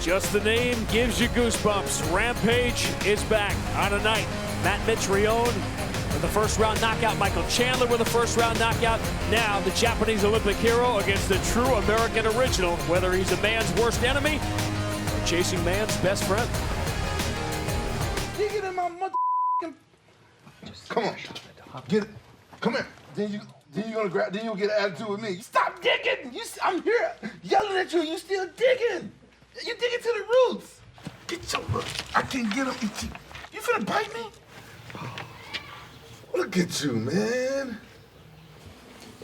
Just the name gives you goosebumps. Rampage is back on a night. Matt Mitrione with the first round knockout. Michael Chandler with a first round knockout. Now the Japanese Olympic hero against the true American original, whether he's a man's worst enemy or chasing man's best friend. Dig it in my motherfucking. Come on, get it. Come here. Then you gonna grab. Then you get an attitude with me. Stop digging. I'm here yelling at you. You still digging. You digging to the roots. Get your look. I can't get him. You finna bite me? Look at you, man.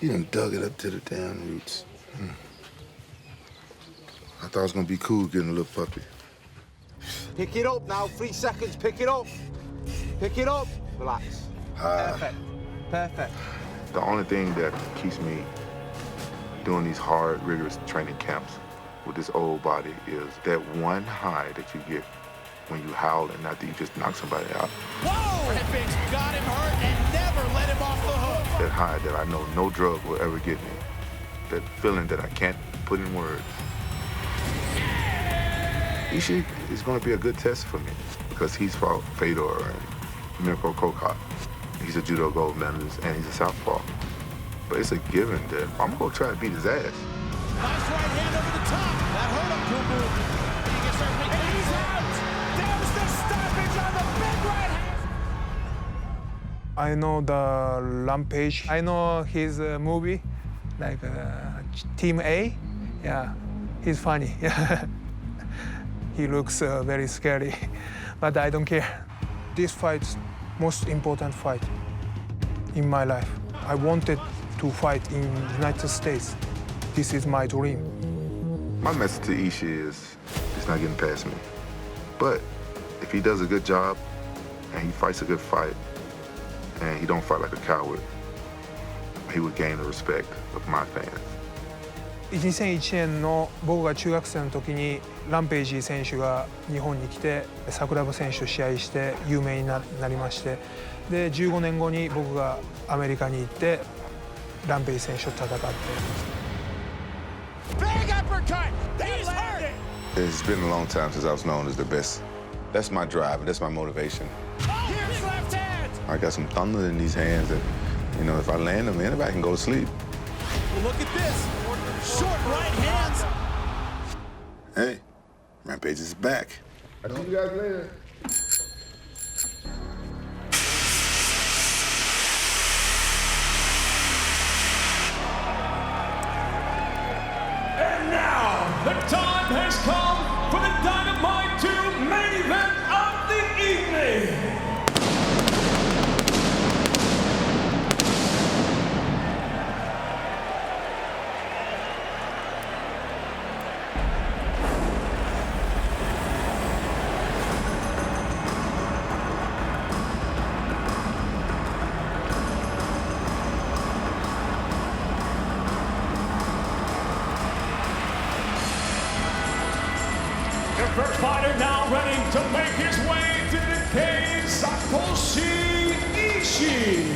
You done dug it up to the damn roots. I thought it was gonna be cool getting a little puppy. Pick it up now, 3 seconds, pick it up. Pick it up, relax. Perfect, perfect. The only thing that keeps me doing these hard, rigorous training camps with this old body is that one high that you get when you howl and after you just knock somebody out. Whoa! Rampage got him hurt and never let him off the hook. That high that I know no drug will ever get me. That feeling that I can't put in words. Ishii is going to be a good test for me because he's fought Fedor and Mirko Kokot. He's a judo gold medalist and he's a southpaw. But it's a given that I'm going to try to beat his ass. Nice right hand over the top. That hurt him, Boo Boo. He gets hurt. And he's out. There's the stoppage on the big right hand. I know the Rampage. I know his movie, like Team A. Yeah, he's funny. Yeah. He looks very scary, but I don't care. This fight's most important fight in my life. I wanted to fight in the United States. This is my dream. My message to Ishii is he's not getting past me. But if he does a good job and he fights a good fight and he don't fight like a coward, he would gain the respect of my fans. 2001年の僕が中学生の時にランページ選手が日本に来て桜庭選手と試合して有名になりまして、で15年後に僕がアメリカに行ってランページ選手と戦って。Big uppercut. He's hurt. It's been a long time since I was known as the best. That's my drive, that's my motivation. Here's left hand. I got some thunder in these hands that, you know, if I land them, anybody can go to sleep. Well, look at this. Short right hands. Hey, Rampage is back. I'll see you guys later. And now, the time has come for the Dynamite 2 main event of the evening. First fighter now ready to make his way to the cage, Satoshi Ishii.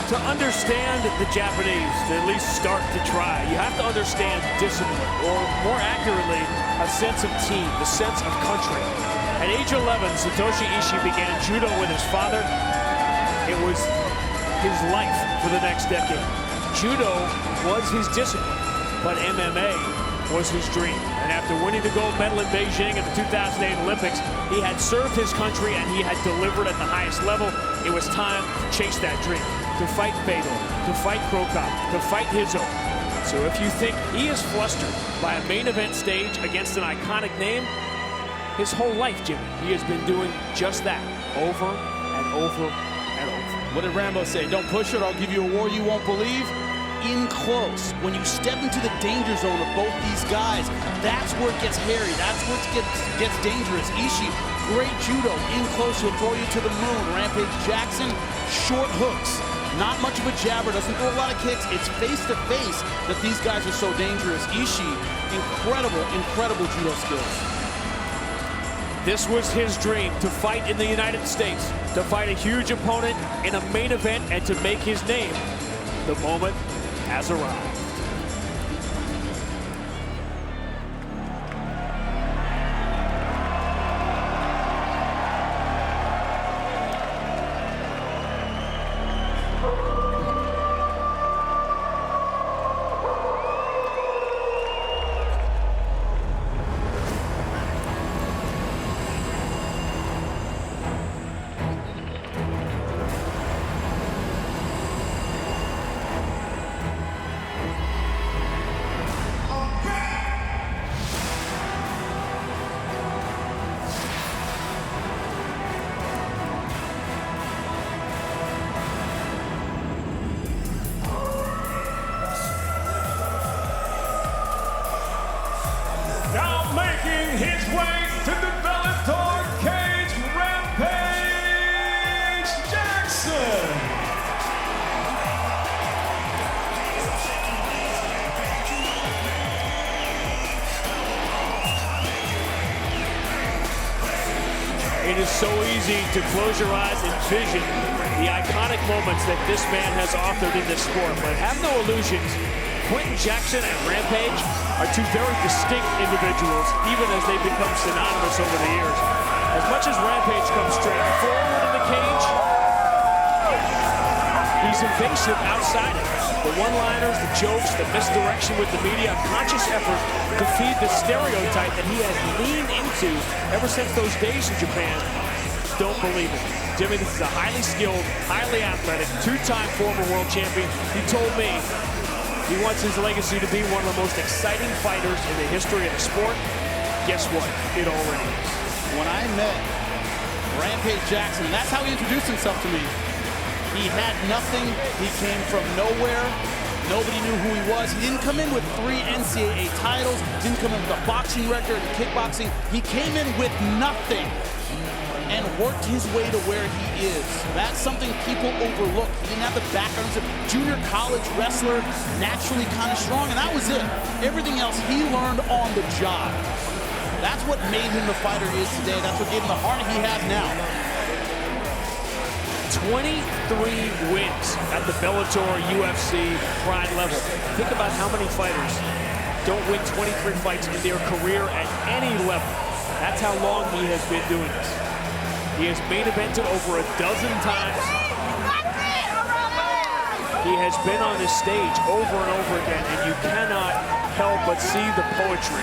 To understand the Japanese, to at least start to try, you have to understand discipline, or more accurately, a sense of team, the sense of country. At age 11, Satoshi Ishii began judo with his father. It was his life for the next decade. Judo was his discipline, but MMA was his dream. And after winning the gold medal in Beijing at the 2008 Olympics, he had served his country and he had delivered at the highest level. It was time to chase that dream, to fight Fedor, to fight Krokop, to fight Hizzo. So if you think he is flustered by a main event stage against an iconic name, his whole life, Jimmy, he has been doing just that over and over and over. What did Rambo say? Don't push it, I'll give you a war you won't believe. In close, when you step into the danger zone of both these guys, that's where it gets hairy, that's where it gets dangerous. Ishii, great judo, in close, he'll throw you to the moon. Rampage Jackson, short hooks. Not much of a jabber, doesn't throw a lot of kicks. It's face-to-face that these guys are so dangerous. Ishii, incredible, incredible judo skills. This was his dream, to fight in the United States, to fight a huge opponent in a main event, and to make his name. The moment has arrived. Making his way to the Bellator cage, Rampage Jackson. It is so easy to close your eyes and vision the iconic moments that this man has authored in this sport. But have no illusions, Quinton Jackson and Rampage are two very distinct individuals, even as they become synonymous over the years. As much as Rampage comes straight forward in the cage, he's evasive outside it. The one-liners, the jokes, the misdirection with the media, a conscious effort to feed the stereotype that he has leaned into ever since those days in Japan. Don't believe it. Jimmy, this is a highly skilled, highly athletic, two-time former world champion. He told me he wants his legacy to be one of the most exciting fighters in the history of the sport. Guess what? It already is. When I met Rampage Jackson, that's how he introduced himself to me. He had nothing. He came from nowhere. Nobody knew who he was. He didn't come in with 3 NCAA titles. Didn't come in with a boxing record in kickboxing. He came in with nothing and worked his way to where he is. That's something people overlook. He didn't have the background. He was a junior college wrestler, naturally kind of strong, and that was it. Everything else he learned on the job. That's what made him the fighter he is today. That's what gave him the heart he has now. 23 wins at the Bellator UFC pride level. Think about how many fighters don't win 23 fights in their career at any level. That's how long he has been doing this. He has main evented over a dozen times. He has been on this stage over and over again, and you cannot help but see the poetry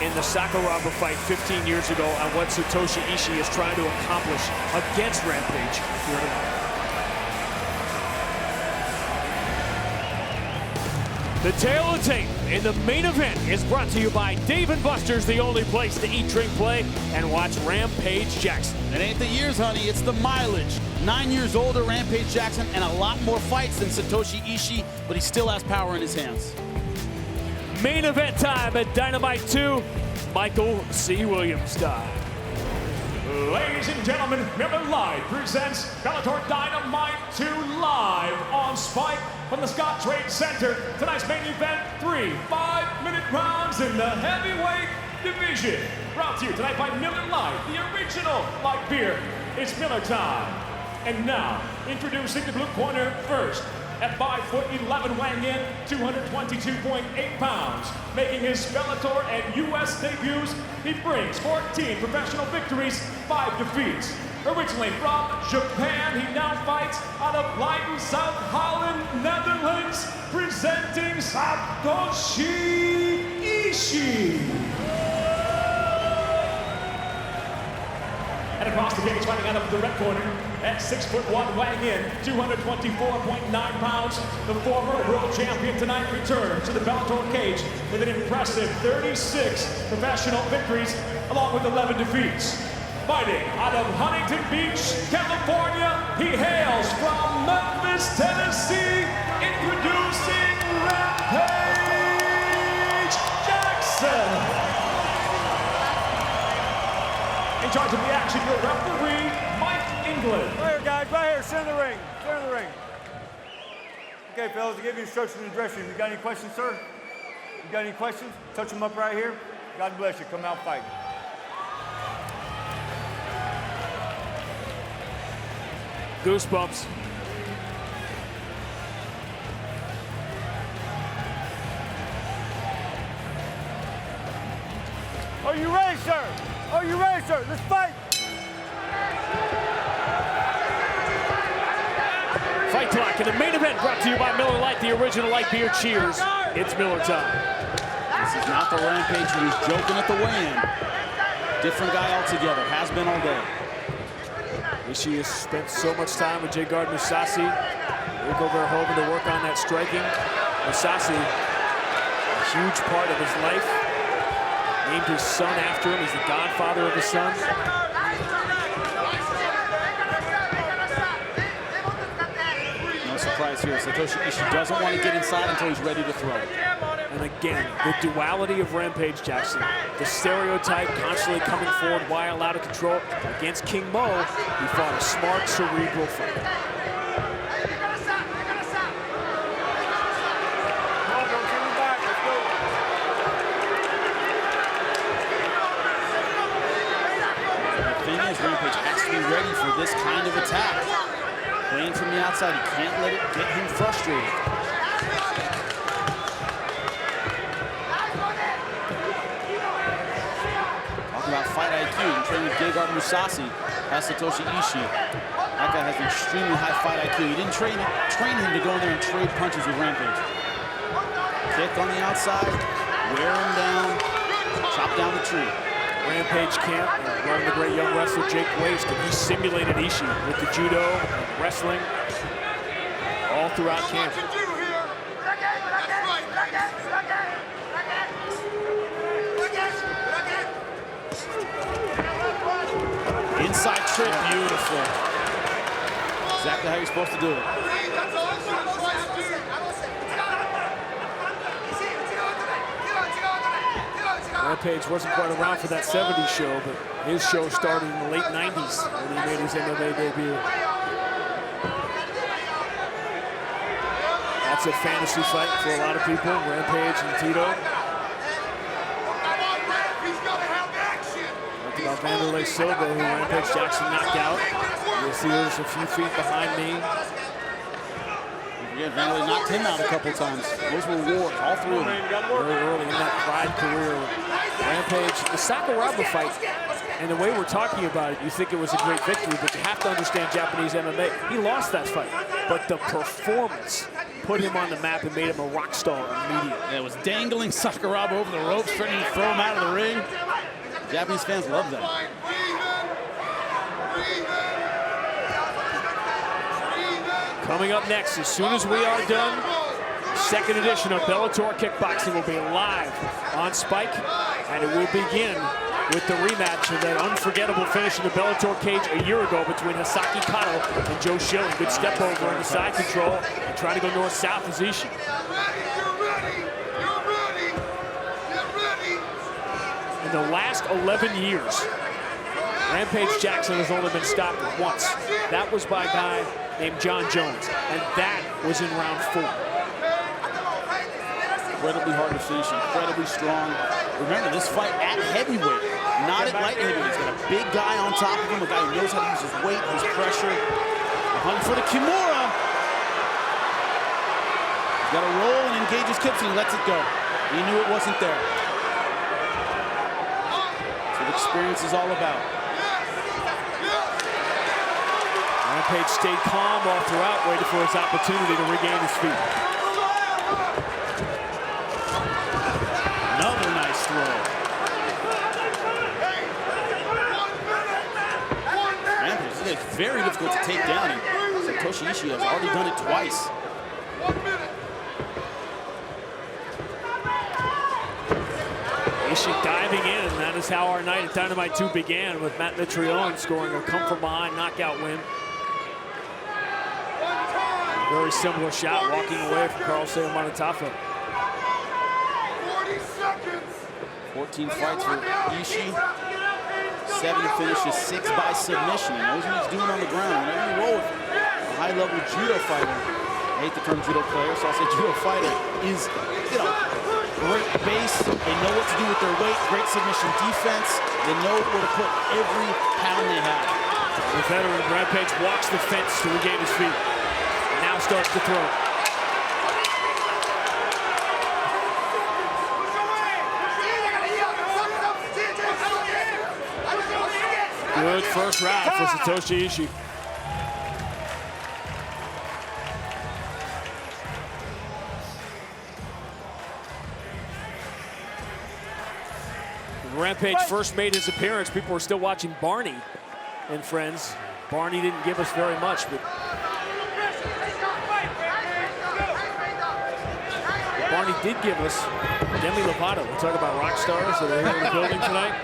in the Sakuraba fight 15 years ago on what Satoshi Ishii is trying to accomplish against Rampage here tonight. The tale of tape in the main event is brought to you by Dave & Buster's, the only place to eat, drink, play, and watch Rampage Jackson. It ain't the years, honey, it's the mileage. 9 years older, Rampage Jackson, and a lot more fights than Satoshi Ishii, but he still has power in his hands. Main event time at Dynamite 2, Michael C. Williams style. Ladies and gentlemen, Miller Live presents Bellator Dynamite 2 live on Spike from the Scott Trade Center. Tonight's main event, 3 5-minute rounds in the heavyweight division. Brought to you tonight by Miller Lite, the original light beer. It's Miller time. And now, introducing the blue corner first. At 5'11", weighing in 222.8 pounds, making his Bellator and U.S. debuts, he brings 14 professional victories, 5 defeats. Originally from Japan, he now fights out of Leiden, South Holland, Netherlands, presenting Satoshi Ishii. And across the cage, fighting out of the red corner, at 6'1", weighing in 224.9 pounds, the former world champion tonight returns to the Bellator cage with an impressive 36 professional victories, along with 11 defeats. Fighting out of Huntington Beach, California, he hails from Memphis, Tennessee, introducing Rampage Jackson. In charge of the action, your referee, Mike England. Right here, guys, right here, center of the ring, center of the ring. Okay, fellas, I give you instructions in the dressing room. You got any questions, sir? You got any questions? Touch them up right here. God bless you. Come out fighting. Goosebumps. Are you ready, sir? Are you ready, sir? Let's fight. Fight clock in the main event brought to you by Miller Lite, the original light beer. Cheers. It's Miller time. This is not the Rampage who's joking at the weigh-in. Different guy altogether. Has been all day. Ishii has spent so much time with Gegard Mousasi. Rico Verhoeven to work on that striking. Mousasi, a huge part of his life. Named his son after him. He's the godfather of his son. No surprise here. Satoshi Ishii doesn't want to get inside until he's ready to throw. And again, the duality of Rampage Jackson. The stereotype constantly coming forward while out of control. Against King Mo, he fought a smart, cerebral fight. The thing is, Rampage has to be ready for this kind of attack. Playing from the outside, he can't let it get him frustrated. About fight IQ, and training with Gegard Mousasi has Satoshi Ishii. That guy has an extremely high fight IQ. He didn't train him to go in there and trade punches with Rampage. Kick on the outside, wear him down, chop down the tree. Rampage camp, running the great young wrestler Jake Waste, and he simulated Ishii with the judo and wrestling all throughout camp. Inside trip, beautiful. Exactly how you're supposed to do it. Rampage wasn't quite around for that 70s show, but his show started in the late 90s when he made his MMA debut. That's a fantasy fight for a lot of people, Rampage and Tito. About Vanderlei Silva, who Rampage Jackson knocked out. You'll see there's a few feet behind me. Yeah, Vanderlei knocked him out a couple times. Those were wars, all three of them. Very early in that Pride career. Rampage, the Sakuraba fight, and the way we're talking about it, you think it was a great victory, but you have to understand Japanese MMA. He lost that fight, but the performance put him on the map and made him a rock star immediately. Yeah, it was dangling Sakuraba over the ropes, trying to throw him out of the ring. Japanese fans love that. Coming up next, as soon as we are done, second edition of Bellator Kickboxing will be live on Spike, and it will begin with the rematch of that unforgettable finish in the Bellator cage a year ago between Hisaki Kato and Joe Schilling. Good step over in the side control and trying to go north-south as Ishii. In the last 11 years, Rampage Jackson has only been stopped once. That was by a guy named John Jones, and that was in round 4. Incredibly hard to finish, incredibly strong. Remember, this fight at heavyweight, not at light heavyweight. He's got a big guy on top of him, a guy who knows how to use his weight, his pressure. A hunt for the Kimura. He's got to roll and engage his kicks, and he lets it go. He knew it wasn't there. Experience is all about. Rampage stayed calm all throughout, waiting for his opportunity to regain his feet. Another nice throw. Rampage is very difficult to take down, and Satoshi Ishii has already done it twice. Ishii diving in, and that is how our night at Dynamite 2 began, with Matt Mitrione scoring a come-from-behind knockout win. A very similar shot, walking away from Carl Seomanatafa. 14 fights for Ishii. 7 finishes, 6 by submission. He knows what he's doing on the ground. Whenever you roll with a high-level judo fighter, I hate the term judo player, so I'll say judo fighter, is, great base. They know what to do with their weight. Great submission defense. They know where to put every pound they have. The veteran Rampage walks the fence to regain his feet. And now starts to throw. Good first round for Satoshi Ishii. When Rampage first made his appearance, people were still watching Barney and friends. Barney didn't give us very much, but Barney did give us Demi Lovato. We'll talk about rock stars that are here in the building tonight.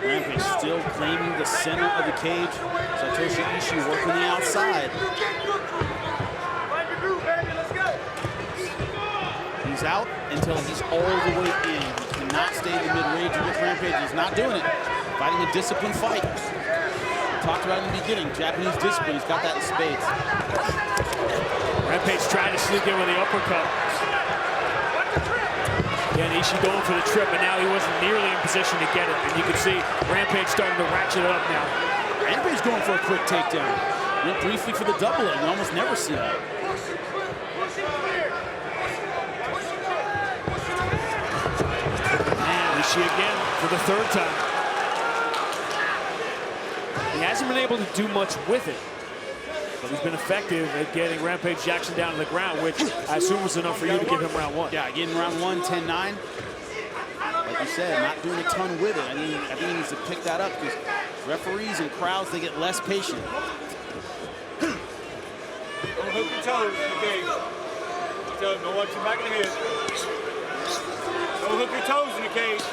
Rampage still claiming the center of the cage. Satoshi Ishii working the outside. He's out until he's all the way in. He cannot stay in the mid-range with Rampage. He's not doing it. Fighting a disciplined fight. We talked about it in the beginning. Japanese discipline. He's got that in spades. Rampage trying to sneak in with the uppercut. Again, Ishii going for the trip, but now he wasn't nearly in position to get it. And you can see Rampage starting to ratchet it up now. Rampage going for a quick takedown. Went briefly for the double leg. We almost never see that. And Ishii again for the third time. He hasn't been able to do much with it, but he's been effective at getting Rampage Jackson down to the ground, which I assume was enough for you to give him round one. Yeah, getting round one, 10-9. Like you said, not doing a ton with it. I think he needs to pick that up because referees and crowds, they get less patient. Don't hook your toes in the cage. Don't watch your back of the head. Don't hook your toes in the cage.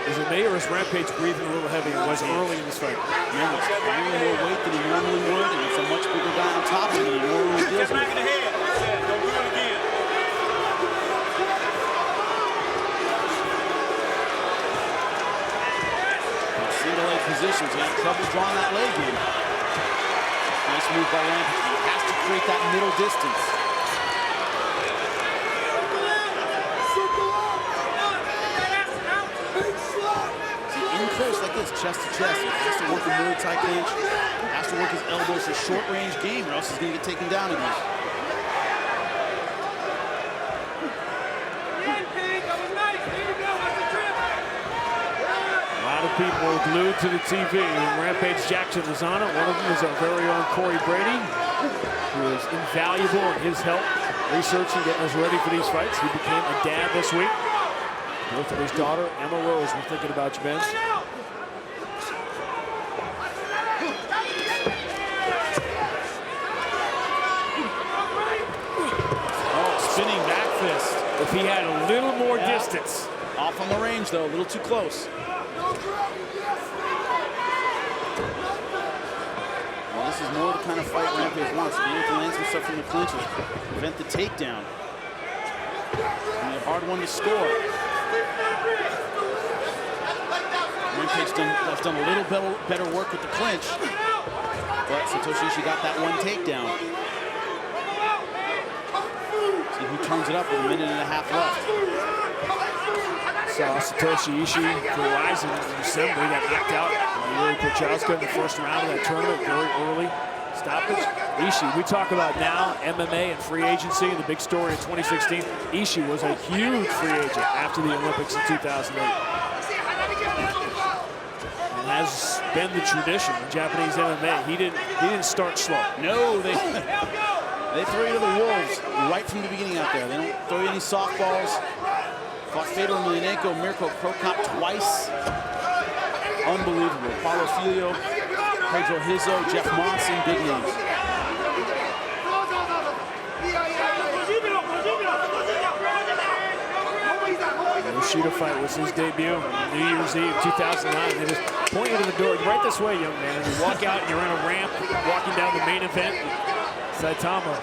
Is it me or is Rampage breathing a little heavy? It was early in this fight. Yeah, he's carrying more weight than he normally would, and it's a much bigger guy on top of him than he normally deals with. Back of the head. Don't do it again. Single leg positions, he had trouble drawing that leg in. Nice move by Rampage. He has to create that middle distance. In close like this, chest to chest, he has to work a Muay Thai clinch, has to work his elbows, a short range game, or else he's going to get taken down again. A lot of people glued to the TV when Rampage Jackson is on it. One of them is our very own Corey Brady, who is invaluable in his help researching, getting us ready for these fights. He became a dad this week. Both of his daughter, Emma Rose, we're thinking about you, Ben. Oh, spinning back fist. If he had a little more distance. Off on the range, though, a little too close. Well, this is more the kind of fight Rampage wants. Being able to land some stuff from the clinches, prevent the takedown. And a hard one to score. Rampage has done a little better work with the clinch, but Satoshi Ishii got that one takedown. See who turns it up with a minute and a half left. Saw Satoshi Ishii for Rising in December. He got knocked out by Yuri Prochazka in the first round of that tournament, very early stoppage. Ishii, we talk about now MMA and free agency, and the big story in 2016. Ishii was a huge free agent after the Olympics in 2008. And has been the tradition in Japanese MMA. He didn't start slow. No, they throw you to the wolves right from the beginning out there. They don't throw you any softballs. Fought Fedor Emelianenko, Mirko Krokop twice. Unbelievable. Paulo Filho, Pedro Hizzo, Jeff Monson, big names. The Yoshida fight was his debut on New Year's Eve 2009. They just point you to the door. Right this way, young man. And you walk out and you're in a ramp walking down the main event. Saitama.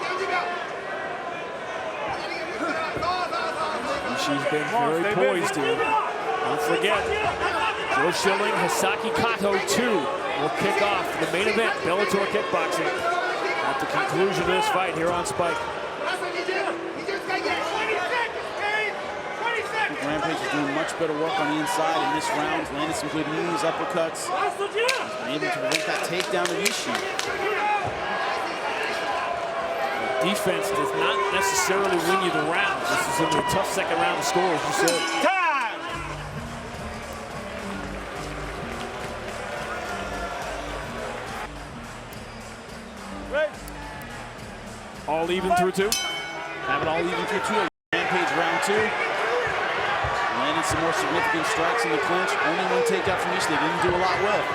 She's been very poised here. Don't forget, Joe Schilling, Hisaki Kato 2 will kick off the main event, Bellator Kickboxing, at the conclusion of this fight here on Spike. Rampage is doing much better work on the inside in this round. He's landed some good knees, uppercuts. He's been able to prevent that takedown of Ishii. Defense does not necessarily win you the round. This is going to be a tough second round to score, as you said. Time! Right. All even through 2. Have it all even through 2. Rampage round 2. Landed some more significant strikes in the clinch. Only one takedown from Ishii. They didn't do a lot with.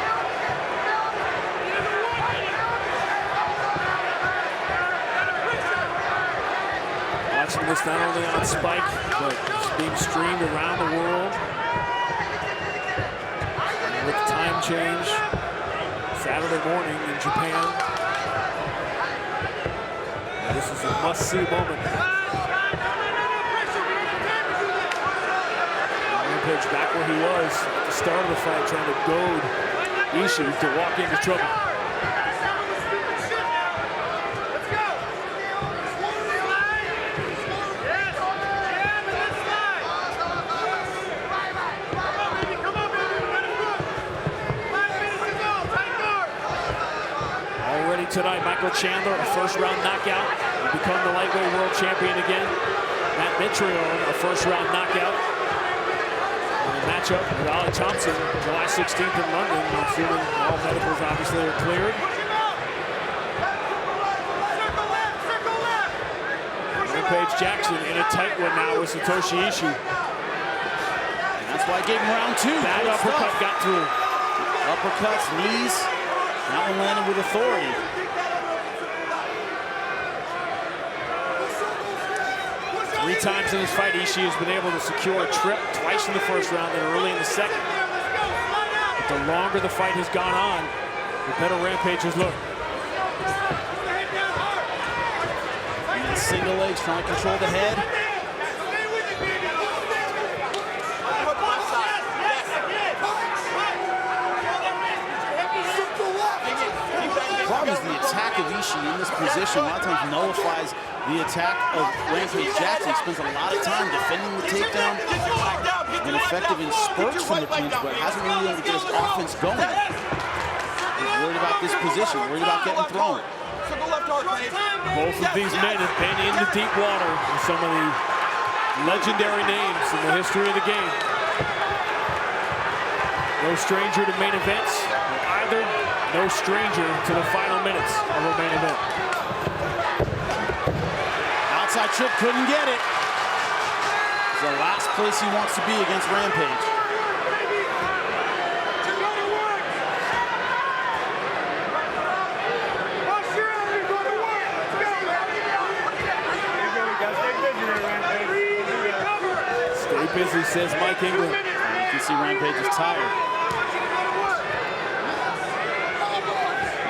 Watching this not only on Spike, but it's being streamed around the world. And with the time change, Saturday morning in Japan. And this is a must-see moment. Rampage back where he was at the start of the fight, trying to goad Ishii to walk into trouble. Tonight, Michael Chandler, a first-round knockout, will become the lightweight world champion again. Matt Mitrione, a first-round knockout. And a matchup with Ali Thompson, July 16th in London, assuming all medicals obviously are cleared. Rampage Jackson in a tight one now with Satoshi Ishii. And that's why I gave him round 2. That uppercut got through. Uppercuts, knees. That one landed with authority. 3 times in this fight, Ishii has been able to secure a trip, twice in the first round and early in the second. But the longer the fight has gone on, the better Rampage has looked. And single legs trying to control the head. The problem is the attack of Ishii in this position a lot of times nullifies the attack of Rampage Jackson. He spends a lot of time defending the takedown. Been effective in spurts from the clinch, but hasn't really been able to get his offense going. He's worried about this position, worried about getting thrown. Both of these men have been in the deep water with some of the legendary names in the history of the game. No stranger to main events, or either no stranger to the final minutes of a main event. Outside trip, couldn't get it. It's the last place he wants to be against Rampage. Stay busy, says Mike Ingram. You can see Rampage is tired.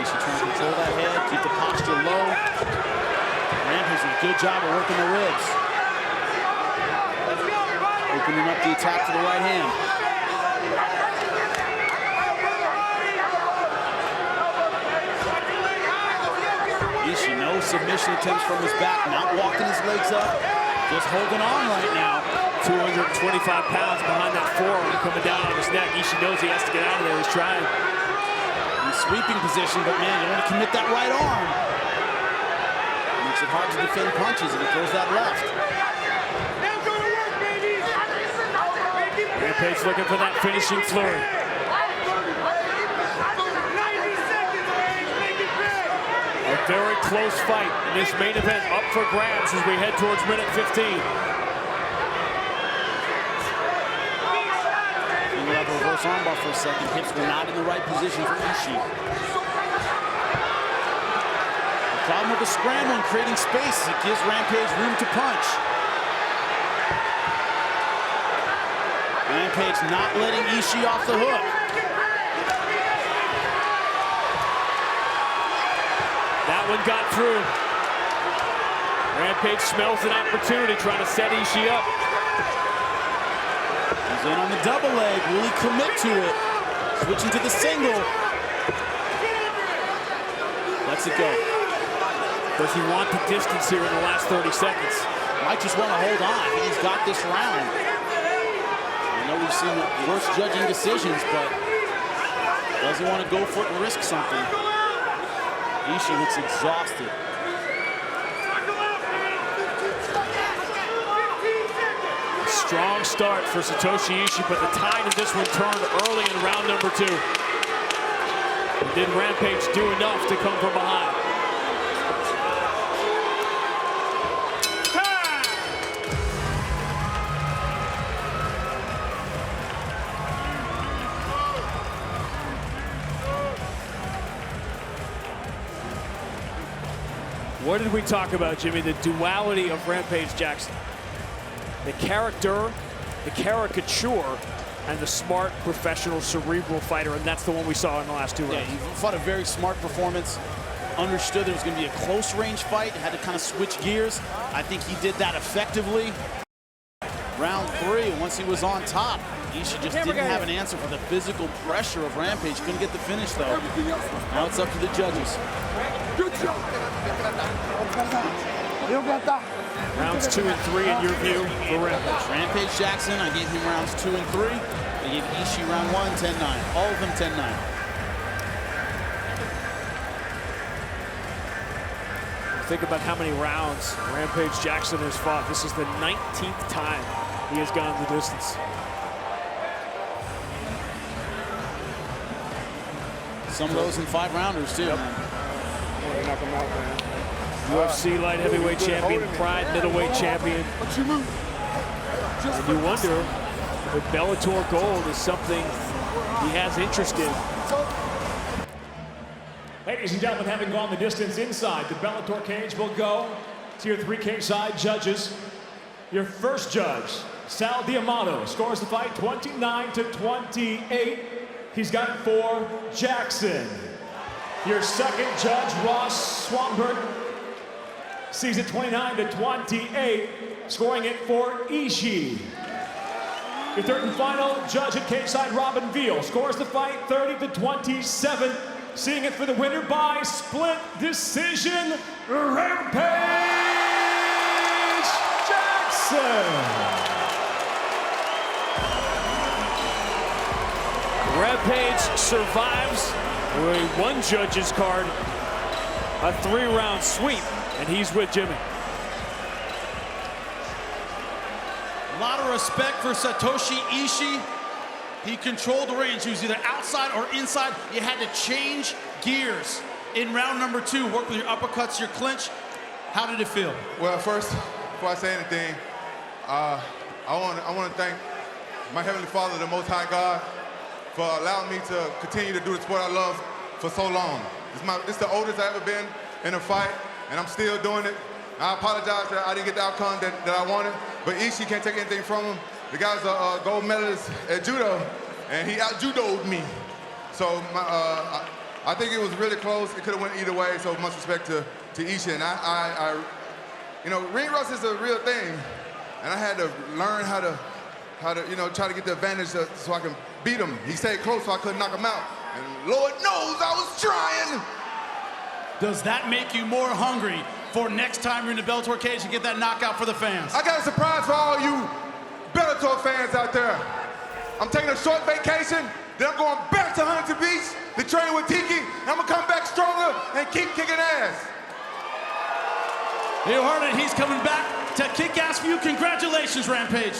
Ishii trying to control that head, keep the posture low. Rampage doing a good job of working the ribs. Opening up the attack to the right hand. Ishii, no submission attempts from his back, not walking his legs up, just holding on right now. 225 pounds behind that forearm coming down on his neck. Ishii knows he has to get out of there. He's trying. In sweeping position, but man, you don't want to commit that right arm. Makes it hard to defend punches if he throws that left. Rampage looking for that finishing flurry. A very close fight in this main event, up for grabs as we head towards minute 15. We'll have a reverse armbar for a second. Hips were not in the right position for Ishii. The problem with the scramble and creating space is it gives Rampage room to punch. Rampage not letting Ishii off the hook. That one got through. Rampage smells an opportunity trying to set Ishii up. He's in on the double leg, really commit to it. Switching to the single. Lets it go. Does he want the distance here in the last 30 seconds? Might just want to hold on. I think he's got this round. I know we've seen worse judging decisions, but doesn't want to go for it and risk something. Ishii looks exhausted. Strong start for Satoshi Ishii, but the tide of this one turned early in round number 2. Did Rampage do enough to come from behind? What did we talk about, Jimmy? The duality of Rampage Jackson. The character, the caricature, and the smart, professional, cerebral fighter, and that's the one we saw in the last 2 rounds. Yeah, he fought a very smart performance. Understood it was going to be a close-range fight. Had to kind of switch gears. I think he did that effectively. Round 3, once he was on top, Ishii just didn't have an answer for the physical pressure of Rampage. Couldn't get the finish, though. Now it's up to the judges. Good job. Rounds 2 and 3 in your view for Rampage. Rampage Jackson, I gave him rounds 2 and 3. I gave Ishii round 1, 10-9. All of them 10-9. Think about how many rounds Rampage Jackson has fought. This is the 19th time he has gone the distance. Some of those in 5-rounders, too. Yep. UFC light heavyweight champion, Pride middleweight champion. And you wonder if Bellator Gold is something he has interest in. Ladies and gentlemen, having gone the distance inside the Bellator cage, we'll go to your 3 cage-side judges. Your first judge, Sal Diamato, scores the fight 29-28. He's got it for Jackson. Your second judge, Ross Swanberg, sees it 29-28, scoring it for Ishii. Your third and final judge at cage-side, Robin Veal, scores the fight 30-27, seeing it for the winner by split decision, Rampage Jackson. Rampage survives with one judge's card, a 3-round sweep, and he's with Jimmy. A lot of respect for Satoshi Ishii. He controlled the range. He was either outside or inside. You had to change gears in round number 2. Work with your uppercuts, your clinch. How did it feel? Well, first, before I say anything, I want to thank my Heavenly Father, the Most High God, for allowing me to continue to do the sport I love for so long. This is the oldest I've ever been in a fight, and I'm still doing it. I apologize that I didn't get the outcome that I wanted, but Ishii can't take anything from him. The guy's a gold medalist at judo, and he out-judoed me. So I think it was really close. It could have went either way, so much respect to Ishii. And you know, ring rust is a real thing, and I had to learn how to try to get the advantage so I can beat him. He stayed close, so I couldn't knock him out. And Lord knows I was trying. Does that make you more hungry for next time you're in the Bellator cage and get that knockout for the fans? I got a surprise for all you Bellator fans out there. I'm taking a short vacation, then I'm going back to Huntington Beach to train with Tiki, and I'm gonna come back stronger and keep kicking ass. You heard it, he's coming back to kick ass for you. Congratulations, Rampage.